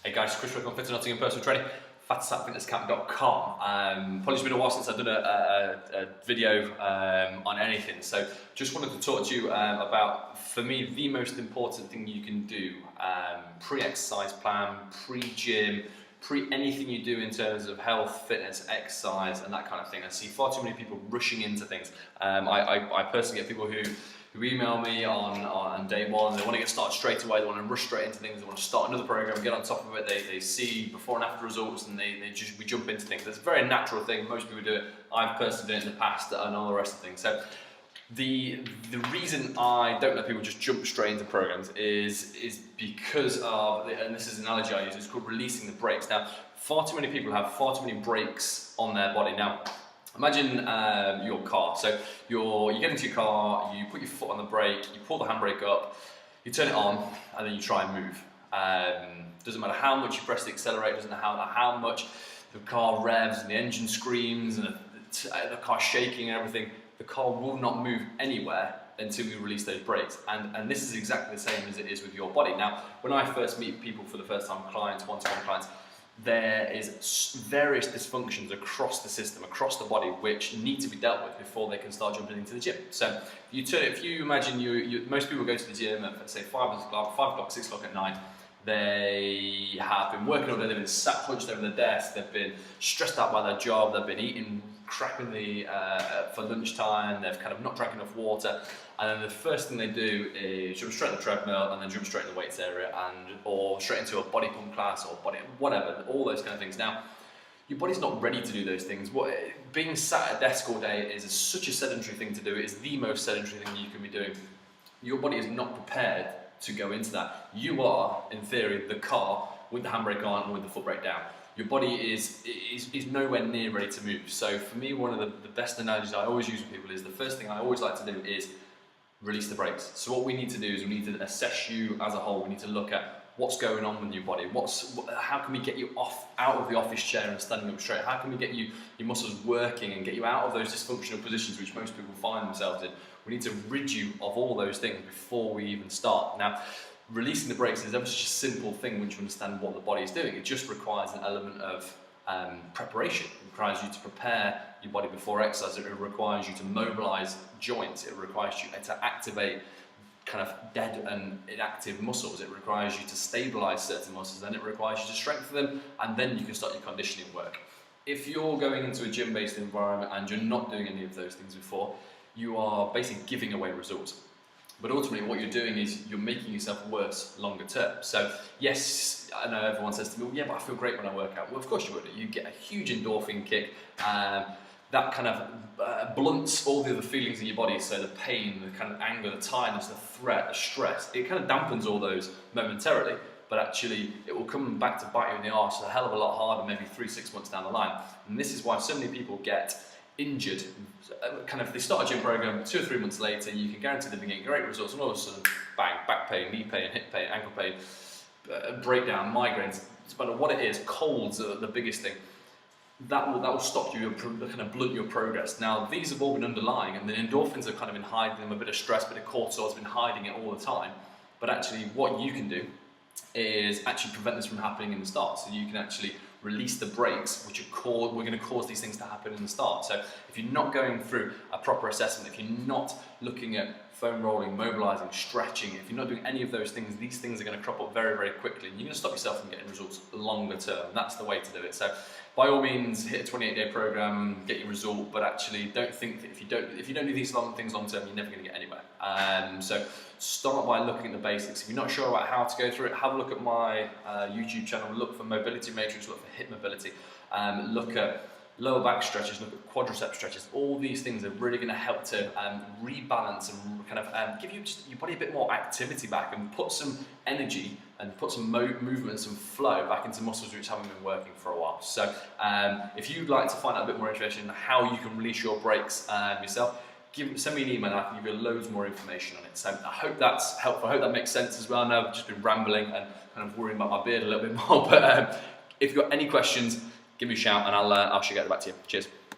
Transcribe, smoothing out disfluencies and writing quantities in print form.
Hey guys, Chris Rick on Fit Nottingham Personal Training, fatsatfitnesscamp.com. Probably been a while since I've done a video on anything, so just wanted to talk to you about, for me, the most important thing you can do pre-exercise plan, pre-gym, pre-anything you do in terms of health, fitness, exercise, and that kind of thing. I see far too many people rushing into things. I personally get people who email me on day one. They want to get started straight away, they want to rush straight into things, they want to start another program, get on top of it, they see before and after results, and we jump into things. It's a very natural thing, most people do it. I've personally done it in the past and all the rest of things. So the reason I don't let people just jump straight into programs is because of, and this is an analogy I use, it's called releasing the brakes. Now, far too many people have far too many brakes on their body. Now, imagine your car. So you get into your car, you put your foot on the brake, you pull the handbrake up, you turn it on, and then you try and move. Doesn't matter how much you press the accelerator, doesn't matter how much the car revs and the engine screams and the car's shaking and everything. The car will not move anywhere until you release those brakes. And this is exactly the same as it is with your body. Now, when I first meet people for the first time, clients, one-to-one clients, there is various dysfunctions across the system, across the body, which need to be dealt with before they can start jumping into the gym. So if you imagine most people go to the gym at, let's say, 5 o'clock, 6 o'clock at night. They have been working all day, they've been sat hunched over the desk, they've been stressed out by their job, they've been eating crap for lunchtime, they've kind of not drank enough water, and then the first thing they do is jump straight on the treadmill and then jump straight in the weights area, or straight into a body pump class or whatever, all those kind of things. Now, your body's not ready to do those things. Being sat at a desk all day is such a sedentary thing to do. It is the most sedentary thing you can be doing. Your body is not prepared to go into that. You are, in theory, the car with the handbrake on and with the foot brake down. Your body is nowhere near ready to move. So for me, one of the best analogies I always use with people is the first thing I always like to do is release the brakes. So what we need to do is we need to assess you as a whole. We need to look at what's going on with your body. How can we get you out of the office chair and standing up straight? How can we get your muscles working and get you out of those dysfunctional positions which most people find themselves in? We need to rid you of all those things before we even start. Now, releasing the brakes is ever such a simple thing once you understand what the body is doing. It just requires an element of preparation. It requires you to prepare your body before exercise. It requires you to mobilize joints. It requires you to activate kind of dead and inactive muscles. It requires you to stabilize certain muscles, and it requires you to strengthen them, and then you can start your conditioning work. If you're going into a gym-based environment and you're not doing any of those things before, you are basically giving away results. But ultimately what you're doing is you're making yourself worse longer term. So yes, I know everyone says to me, well, yeah, but I feel great when I work out. Well, of course you would. You get a huge endorphin kick. That kind of blunts all the other feelings in your body. So the pain, the kind of anger, the tiredness, the threat, the stress, it kind of dampens all those momentarily. But actually it will come back to bite you in the arse a hell of a lot harder, maybe 3-6 months down the line. And this is why so many people get injured. Kind of, they start a gym program, 2 or 3 months later, you can guarantee they're getting great results, and all of a sudden, bang, back pain, knee pain, hip pain, ankle pain, breakdown, migraines, no matter what it is, colds are the biggest thing. That will stop you, kind of blunt your progress. Now, these have all been underlying, and the endorphins have kind of been hiding them, a bit of stress, a bit of cortisol has been hiding it all the time. But actually, what you can do is actually prevent this from happening in the start. So you can actually release the brakes, which we're going to cause these things to happen in the start. So if you're not going through a proper assessment, if you're not looking at foam rolling, mobilizing, stretching, if you're not doing any of those things, these things are going to crop up very, very quickly, and you're going to stop yourself from getting results longer term. That's the way to do it. So by all means, hit a 28-day program, get your result, but actually don't think that if you don't do these things long term, you're never going to get anywhere. So start by looking at the basics. If you're not sure about how to go through it, have a look at my YouTube channel. Look for mobility matrix, look for hip mobility, look at lower back stretches, look at quadricep stretches. All these things are really going to help to rebalance and kind of give your body a bit more activity back, and put some energy and put some movement, some flow back into muscles which haven't been working for a while. So if you'd like to find out a bit more information on how you can release your brakes yourself, send me an email and I can give you loads more information on it. So I hope that's helpful. I hope that makes sense as well. I know I've just been rambling and kind of worrying about my beard a little bit more, but if you've got any questions, give me a shout and I'll get back to you. Cheers.